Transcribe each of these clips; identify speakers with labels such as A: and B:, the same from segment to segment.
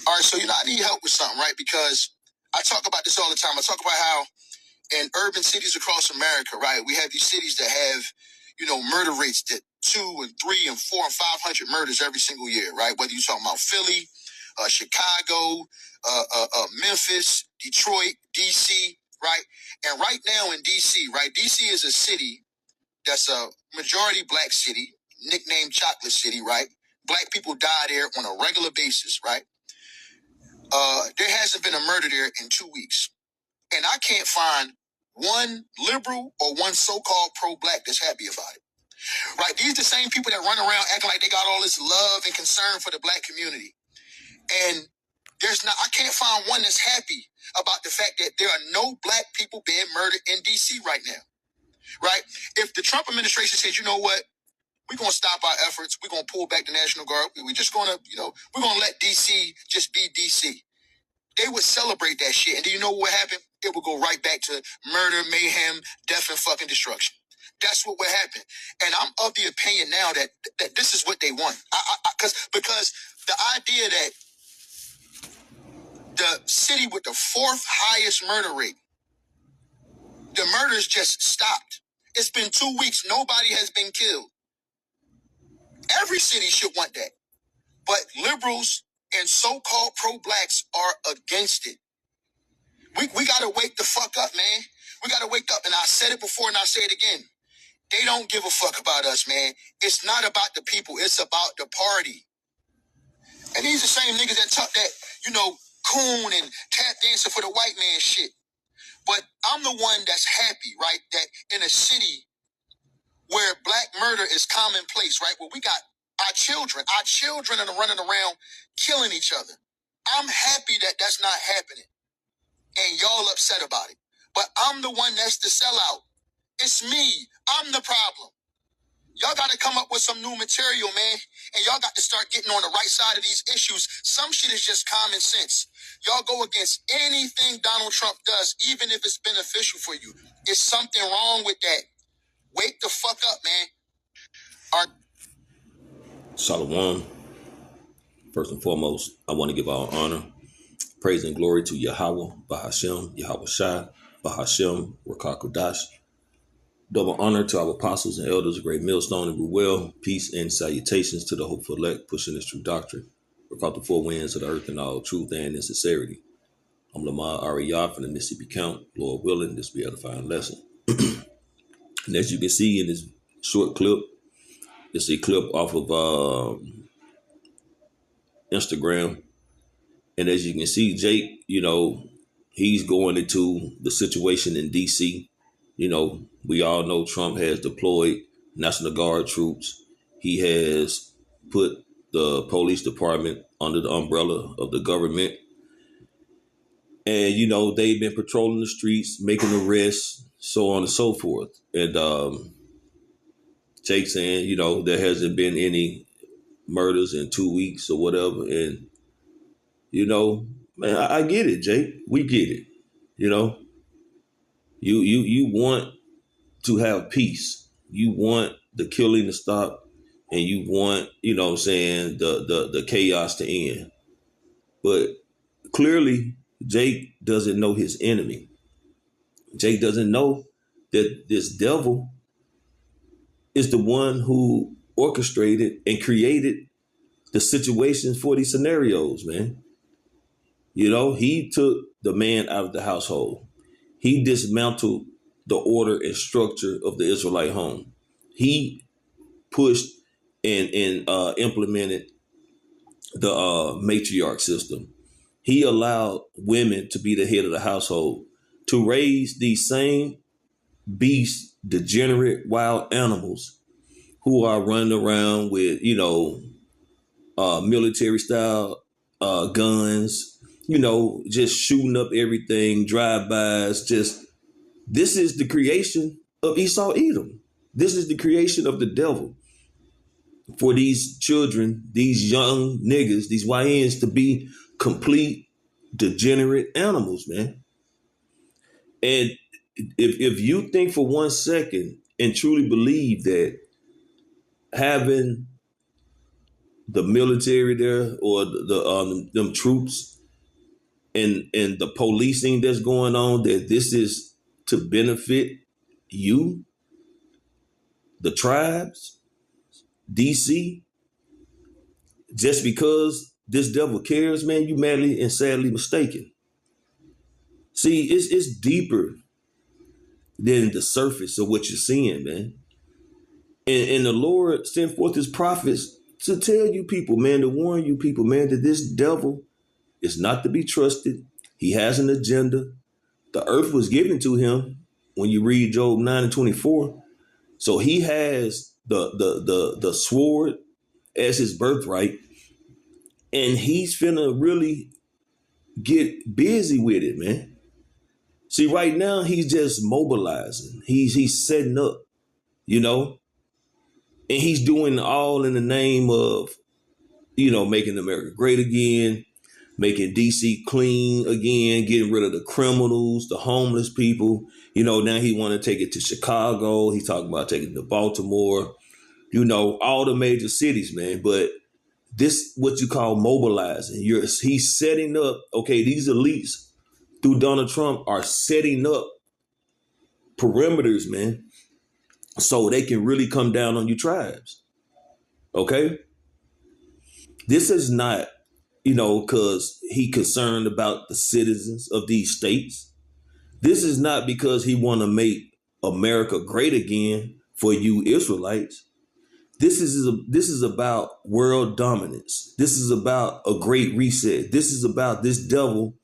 A: All right, so I need help with something, right? Because I talk about this all the time. I talk about how in urban cities across America, right, we have these cities that have, murder rates that 2 and 3 and 4 and 500 murders every single year, right? Whether you're talking about Philly, Chicago, Memphis, Detroit, DC, right? And right now in DC, right, DC is a city that's a majority black city, nicknamed Chocolate City, right? Black people die there on a regular basis, right? There hasn't been a murder there in 2 weeks. And I can't find one liberal or one so-called pro-black that's happy about it. Right? These are the same people that run around acting like they got all this love and concern for the black community. And I can't find one that's happy about the fact that there are no black people being murdered in DC right now. Right? If the Trump administration says, you know what, we're going to stop our efforts, we're going to pull back the National Guard, we're just going to, we're going to let DC just be DC. They would celebrate that shit. And do you know what happened? It would go right back to murder, mayhem, death, and fucking destruction. That's what would happen. And I'm of the opinion now that this is what they want. Because the idea that the city with the 4th highest murder rate, the murders just stopped. It's been 2 weeks. Nobody has been killed. Every city should want that. But liberals and so-called pro-blacks are against it. We got to wake the fuck up, man. We got to wake up. And I said it before and I'll say it again. They don't give a fuck about us, man. It's not about the people. It's about the party. And these are the same niggas that talk that, coon and tap dancing for the white man shit. But I'm the one that's happy, right, that in a city where black murder is commonplace, right, where we got our children are running around killing each other. I'm happy that that's not happening. And y'all upset about it. But I'm the one that's the sellout. It's me. I'm the problem. Y'all got to come up with some new material, man. And y'all got to start getting on the right side of these issues. Some shit is just common sense. Y'all go against anything Donald Trump does, even if it's beneficial for you. It's something wrong with that. Wake the fuck up, man.
B: Shalom. First and foremost, I want to give all honor, praise, and glory to Yahweh, Bahashem, Yahweh Shai, Bahashem, Rakakudash. Double honor to our apostles and elders of Great Millstone and Ruel. Peace and salutations to the hopeful elect pushing this true doctrine. Record the 4 winds of the earth in all truth and in sincerity. I'm Lamar Ariyah from the Mississippi Count. Lord willing, this be an edifying lesson. And as you can see in this short clip, it's a clip off of Instagram. And as you can see, Jake, he's going into the situation in D.C. We all know Trump has deployed National Guard troops. He has put the police department under the umbrella of the government. And, they've been patrolling the streets, making arrests, so on and so forth. And Jake saying, there hasn't been any murders in 2 weeks or whatever. And, man, I get it, Jake. We get it. You want to have peace. You want the killing to stop, and you want, the chaos to end. But clearly, Jake doesn't know his enemy. Jake doesn't know that this devil is the one who orchestrated and created the situations for these scenarios, man. He took the man out of the household. He dismantled the order and structure of the Israelite home. He pushed and implemented the matriarch system. He allowed women to be the head of the household, to raise these same beast, degenerate, wild animals who are running around with, military style guns, just shooting up everything, drive-bys. This is the creation of Esau Edom. This is the creation of the devil for these children, these young niggas, these YNs to be complete degenerate animals, man. And if you think for 1 second and truly believe that having the military there or them troops and the policing that's going on, that this is to benefit you, the tribes, DC, just because this devil cares, man, you madly and sadly mistaken. See, it's deeper than the surface of what you're seeing, man. And the Lord sent forth his prophets to tell you people, man, to warn you people, man, that this devil is not to be trusted. He has an agenda. The earth was given to him when you read Job 9:24. So he has the sword as his birthright, and he's finna really get busy with it, man. See, right now he's just mobilizing. He's setting up, you know, and he's doing all in the name of, you know, making America great again, making DC clean again, getting rid of the criminals, the homeless people. You know, now he want to take it to Chicago. He's talking about taking it to Baltimore, you know, all the major cities, man. But this, what you call mobilizing. He's setting up, okay, these elites through Donald Trump are setting up perimeters, man, so they can really come down on you tribes. Okay? This is not, you know, because he concerned about the citizens of these states. This is not because he want to make America great again for you Israelites. This is about world dominance. This is about a great reset. This is about this devil,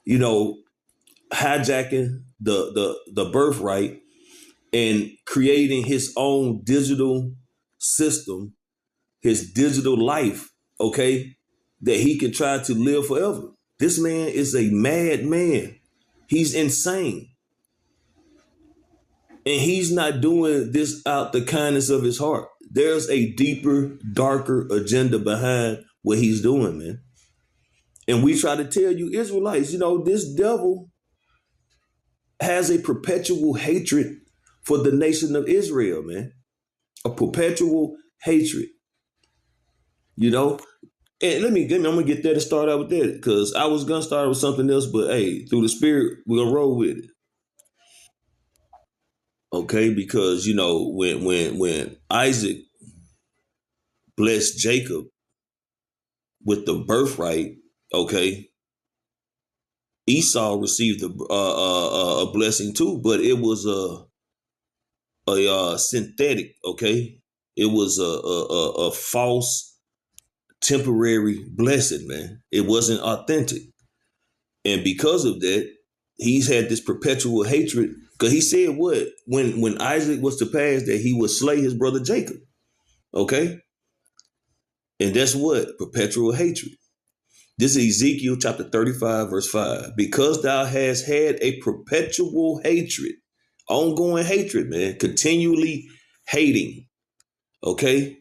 B: you know, hijacking the birthright and creating his own digital system, his digital life, okay, that he can try to live forever. This man is a madman. He's insane. And he's not doing this out the kindness of his heart. There's a deeper, darker agenda behind what he's doing, man. And we try to tell you Israelites, you know, this devil has a perpetual hatred for the nation of Israel, man. A perpetual hatred, you know. And I'm gonna get there to start out with that, because I was gonna start with something else, but hey, through the spirit, we're gonna roll with it. Okay, because you know, when Isaac blessed Jacob with the birthright, okay, Esau received a blessing too, but it was a synthetic, okay? It was a false temporary blessing, man. It wasn't authentic. And because of that, he's had this perpetual hatred, because he said what? When Isaac was to pass, that he would slay his brother Jacob, okay? And that's what? Perpetual hatred. This is Ezekiel chapter 35, verse 5. Because thou hast had a perpetual hatred, ongoing hatred, man, continually hating, okay?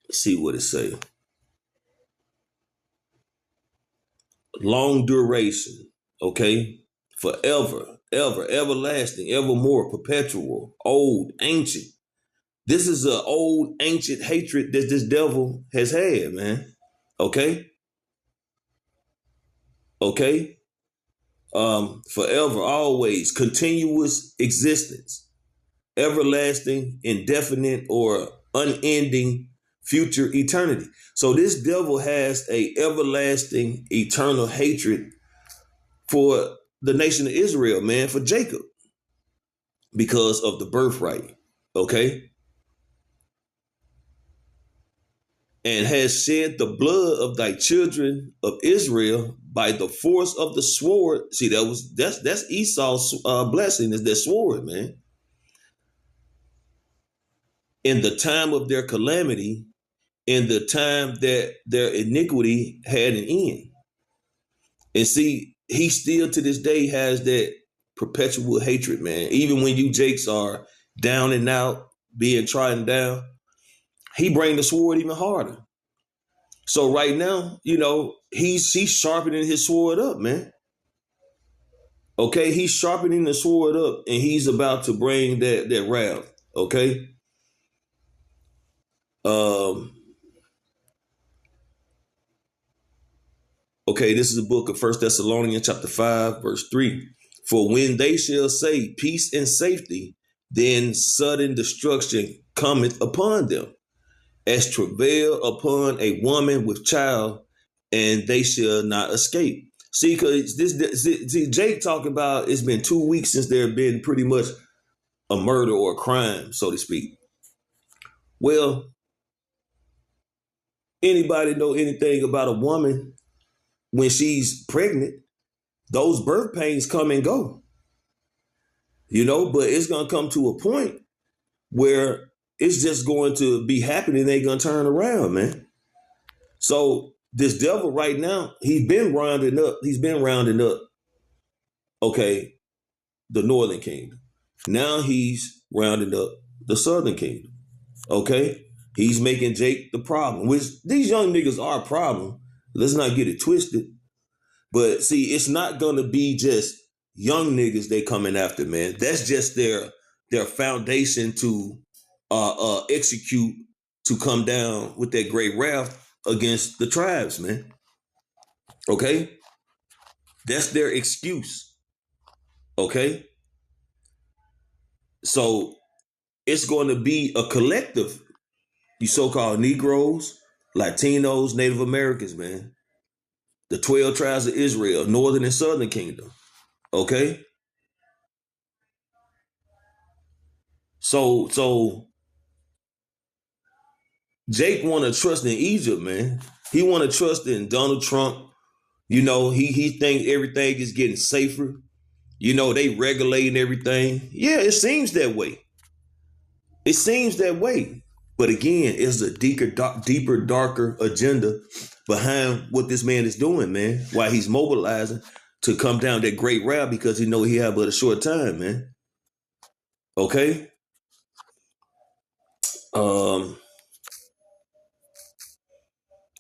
B: Let's see what it says. Long duration, okay? Forever, ever, everlasting, evermore, perpetual, old, ancient. This is an old, ancient hatred that this devil has had, man. Okay? Okay? Forever, always, continuous existence, everlasting, indefinite, or unending future eternity. So this devil has a everlasting, eternal hatred for the nation of Israel, man, for Jacob, because of the birthright, okay? And has shed the blood of thy children of Israel by the force of the sword. See, that's Esau's blessing, is that sword, man. In the time of their calamity, in the time that their iniquity had an end. And see, he still to this day has that perpetual hatred, man. Even when you Jakes are down and out, being trodden down, he bring the sword even harder. So right now, you know, he's sharpening his sword up, man. Okay, he's sharpening the sword up, and he's about to bring that wrath. Okay. Um, Okay, this is the book of 1 Thessalonians chapter 5, verse 3. For when they shall say peace and safety, then sudden destruction cometh upon them, as travail upon a woman with child, and they shall not escape. See, because Jake talking about it's been 2 weeks since there have been pretty much a murder or a crime, so to speak. Well, anybody know anything about a woman when she's pregnant? Those birth pains come and go, but it's going to come to a point where it's just going to be happening. They're going to turn around, man. So this devil right now, he's been rounding up, okay, the northern kingdom. Now he's rounding up the southern kingdom, okay? He's making Jake the problem, which these young niggas are a problem. Let's not get it twisted. But see, it's not going to be just young niggas they coming after, man. That's just their foundation to execute, to come down with that great wrath against the tribes, man. Okay? That's their excuse. Okay? So it's going to be a collective, you so-called Negroes, Latinos, Native Americans, man. The 12 tribes of Israel, Northern and Southern Kingdom. Okay? So Jake want to trust in Egypt, man. He want to trust in Donald Trump. He think everything is getting safer. They regulating everything. Yeah, it seems that way. It seems that way. But again, it's a deeper, darker agenda behind what this man is doing, man. Why he's mobilizing to come down that great route, because he know he have but a short time, man. Okay?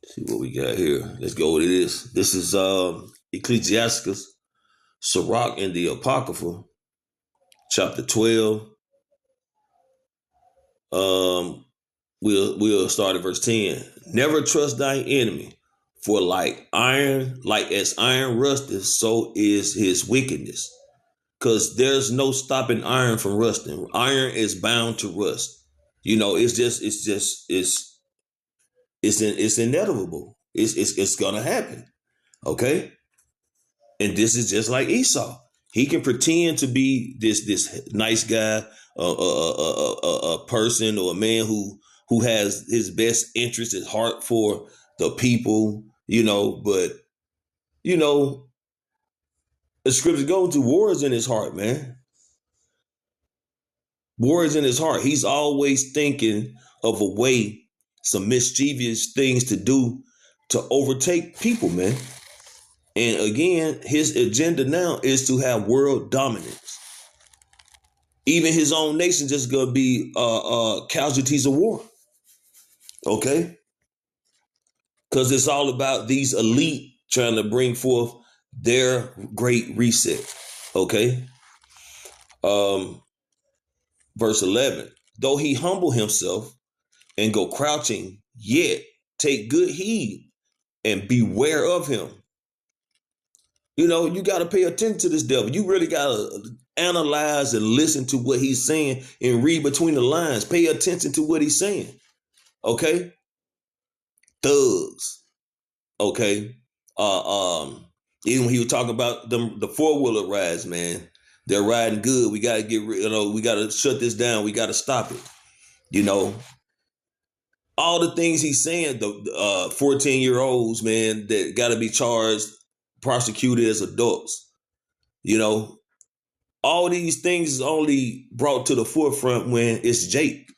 B: See what we got here. Let's go with this. This is Ecclesiasticus, Sirach, in the Apocrypha, chapter 12. We'll start at verse 10. Never trust thy enemy, for like as iron rusteth, so is his wickedness. Because there's no stopping iron from rusting. Iron is bound to rust. It's inevitable. It's gonna happen. Okay? And this is just like Esau. He can pretend to be this nice guy, a person or a man who has his best interest at heart for the people, but the scriptures go to war is in his heart, man. War is in his heart. He's always thinking of a way, some mischievous things to do to overtake people, man. And again, his agenda now is to have world dominance. Even his own nation just gonna be casualties of war. Okay? Because it's all about these elite trying to bring forth their great reset. Okay? Verse 11. Though he humble himself and go crouching, yet take good heed and beware of him. You got to pay attention to this devil. You really got to analyze and listen to what he's saying and read between the lines. Pay attention to what he's saying. Okay? Thugs. Okay? Even when he was talking about the four-wheeler rides, man, they're riding good. We got to we got to shut this down. We got to stop it. All the things he's saying, the 14-year-olds, man, that got to be charged, prosecuted as adults. All these things is only brought to the forefront when it's Jake.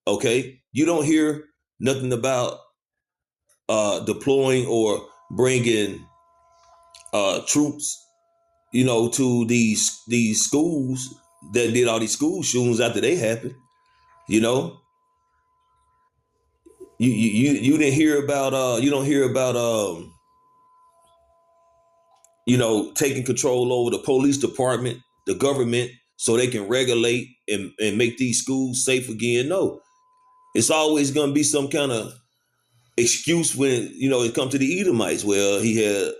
B: Okay? You don't hear nothing about deploying or bringing troops, to these schools that did all these school shootings after they happened. You didn't hear about you don't hear about taking control over the police department, the government, so they can regulate and make these schools safe again. No, it's always going to be some kind of excuse when, it comes to the Edomites. Well, he had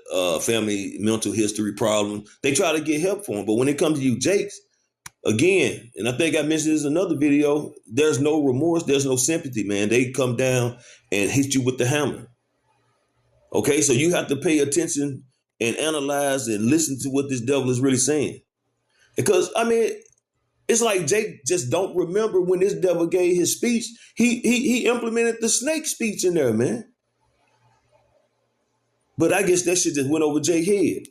B: family mental history problem. They try to get help for him. But when it comes to you, Jakes, again, and I think I mentioned this in another video, there's no remorse, there's no sympathy, man. They come down and hit you with the hammer. Okay, so you have to pay attention and analyze and listen to what this devil is really saying. Because, it's like Jake just don't remember when this devil gave his speech. He implemented the snake speech in there, man. But I guess that shit just went over Jake's head.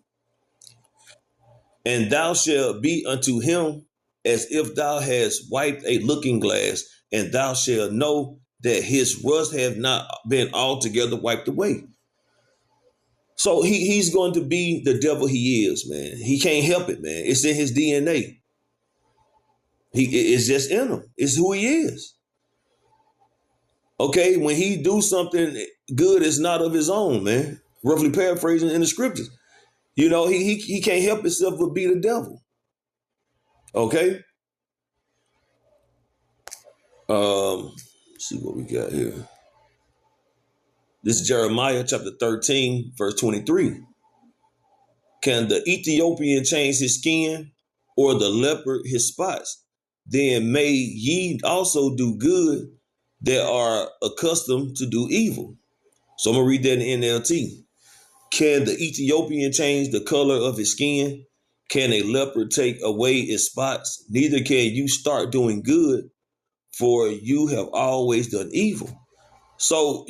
B: And thou shalt be unto him as if thou hast wiped a looking glass, and thou shalt know that his rust have not been altogether wiped away. So he's going to be the devil he is, man. He can't help it, man. It's in his DNA. It's just in him. It's who he is. Okay, when he do something good, it's not of his own, man. Roughly paraphrasing in the scriptures. He can't help himself but be the devil. Okay? Let's see what we got here. This is Jeremiah chapter 13, verse 23. Can the Ethiopian change his skin, or the leopard his spots? Then may ye also do good that are accustomed to do evil. So I'm going to read that in NLT. Can the Ethiopian change the color of his skin? Can a leopard take away its spots? Neither can you start doing good, for you have always done evil. So,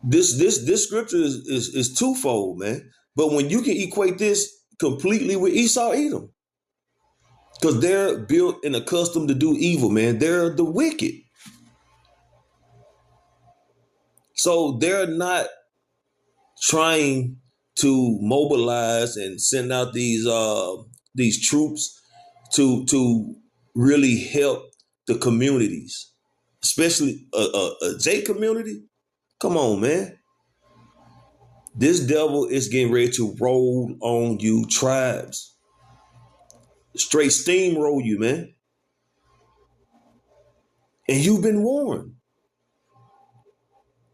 B: this scripture is twofold, man. But when you can equate this completely with Esau, Edom, because they're built and accustomed to do evil, man. They're the wicked. So they're not trying to mobilize and send out these troops to really help the communities, especially a J community. Come on, man. This devil is getting ready to roll on you tribes. Straight steamroll you, man. And you've been warned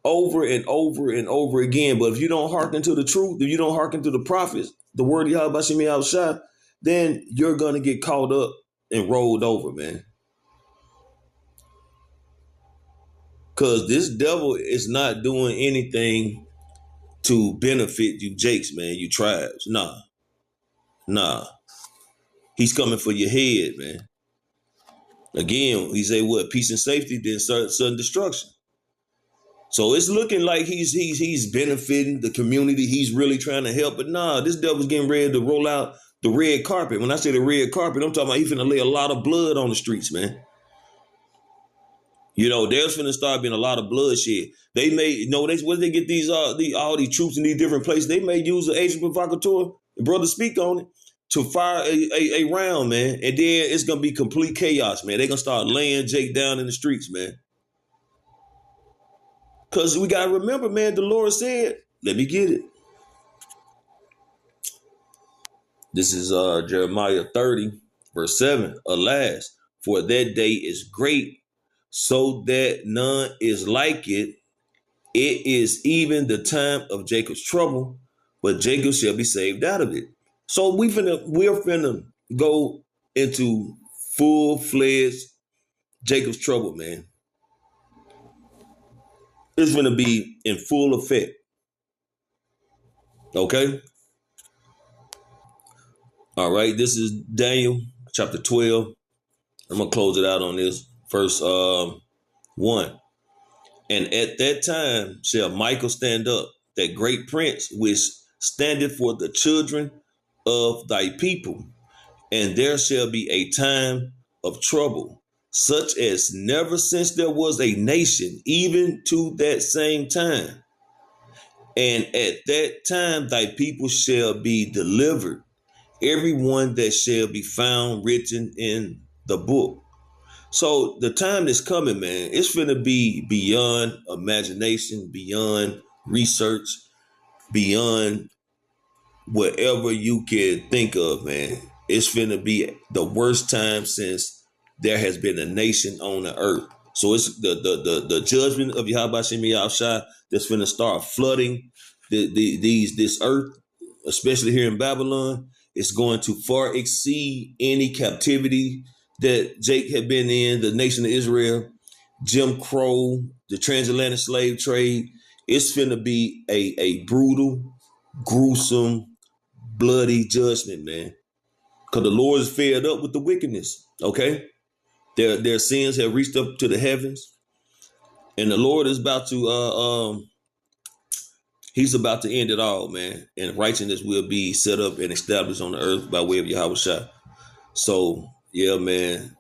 B: over and over and over again. But if you don't hearken to the truth, if you don't hearken to the prophets, the word of Yahweh Shemi Al-Shah, then you're going to get caught up and rolled over, man. Because this devil is not doing anything to benefit you Jakes, man, you tribes. Nah. He's coming for your head, man. Again, he say what? Peace and safety, then sudden destruction. So it's looking like he's benefiting the community. He's really trying to help. But nah, this devil's getting ready to roll out the red carpet. When I say the red carpet, I'm talking about he's finna lay a lot of blood on the streets, man. There's finna start being a lot of bloodshed. They may, where they get these all these troops in these different places, they may use an agent provocateur, brother speak on it, to fire a round, man. And then it's gonna be complete chaos, man. They're gonna start laying Jake down in the streets, man. Because we got to remember, man, the Lord said, let me get it. This is Jeremiah 30, verse 7. Alas, for that day is great, so that none is like it. It is even the time of Jacob's trouble, but Jacob shall be saved out of it. So we're finna go into full-fledged Jacob's trouble, man. It's going to be in full effect. Okay? All right. This is Daniel chapter 12. I'm going to close it out on this. Verse 1. And at that time shall Michael stand up, that great prince which standeth for the children of thy people. And there shall be a time of trouble, such as never since there was a nation, even to that same time. And at that time thy people shall be delivered, everyone that shall be found written in the book. So the time that's coming, man, it's finna be beyond imagination, beyond research, beyond whatever you can think of, man. It's finna be the worst time since there has been a nation on the earth. So it's the judgment of Yahweh Shem Yahushua that's finna start flooding this earth, especially here in Babylon. It's going to far exceed any captivity that Jake had been in, the nation of Israel, Jim Crow, the transatlantic slave trade. It's finna be a brutal, gruesome, bloody judgment, man. Because the Lord is fed up with the wickedness, okay? Their sins have reached up to the heavens. And the Lord is about to he's about to end it all, man. And righteousness will be set up and established on the earth by way of Yahweh Shah. So yeah, man.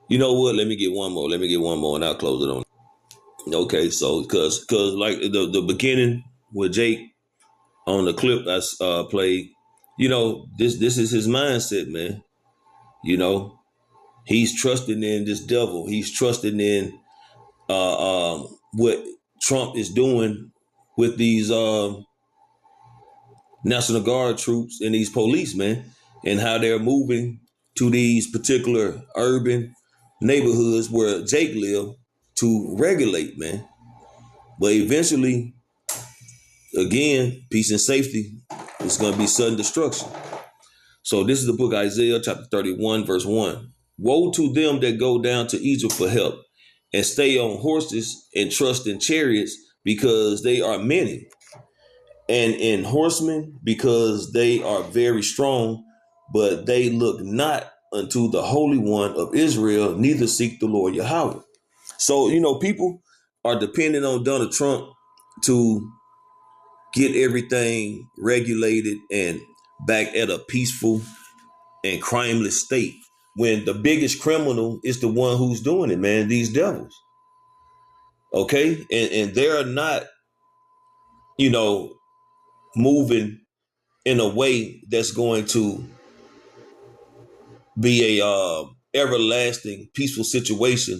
B: You know what? Let me get one more and I'll close it on. Okay, so cause like the beginning with Jake on the clip I played, you know, this is his mindset, man. You know, he's trusting in this devil. He's trusting in what Trump is doing with these National Guard troops and these police, man, and how they're moving to these particular urban neighborhoods where Jake lived to regulate, man. But eventually, again, peace and safety is going to be sudden destruction. So this is the book of Isaiah, chapter 31, verse 1. Woe to them that go down to Egypt for help and stay on horses and trust in chariots because they are many, and in horsemen because they are very strong, but they look not unto the Holy One of Israel, neither seek the Lord Yahweh. So, you know, people are depending on Donald Trump to get everything regulated and back at a peaceful and crimeless state, when the biggest criminal is the one who's doing it, man, these devils. Okay? And they're not, you know, moving in a way that's going to be a everlasting peaceful situation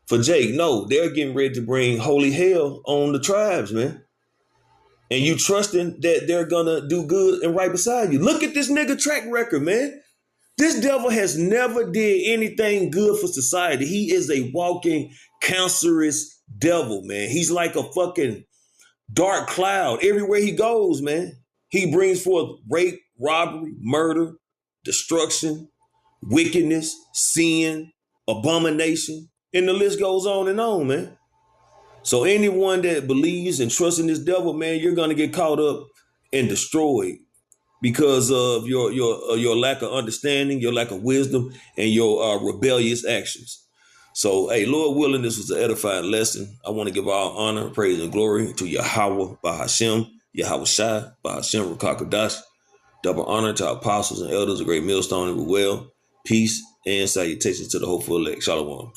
B: for Jake. No, they're getting ready to bring holy hell on the tribes, man. And you trusting that they're gonna do good and right beside you. Look at this nigga track record, man. This devil has never did anything good for society. He is a walking cancerous devil, man. He's like a fucking dark cloud everywhere he goes, man. He brings forth rape, robbery, murder, destruction, wickedness, sin, abomination, and the list goes on, man. So anyone that believes and trusts in this devil, man, you're gonna get caught up and destroyed because of your lack of understanding, your lack of wisdom, and your rebellious actions. So, hey, Lord willing, this was an edifying lesson. I want to give all honor, praise, and glory to Yahweh Bahashem, Yahweh Shai, Bahashem Rakakadash. Double honor to our apostles and elders, a great millstone and well. Peace and salutations to the hopeful elect. Shalom.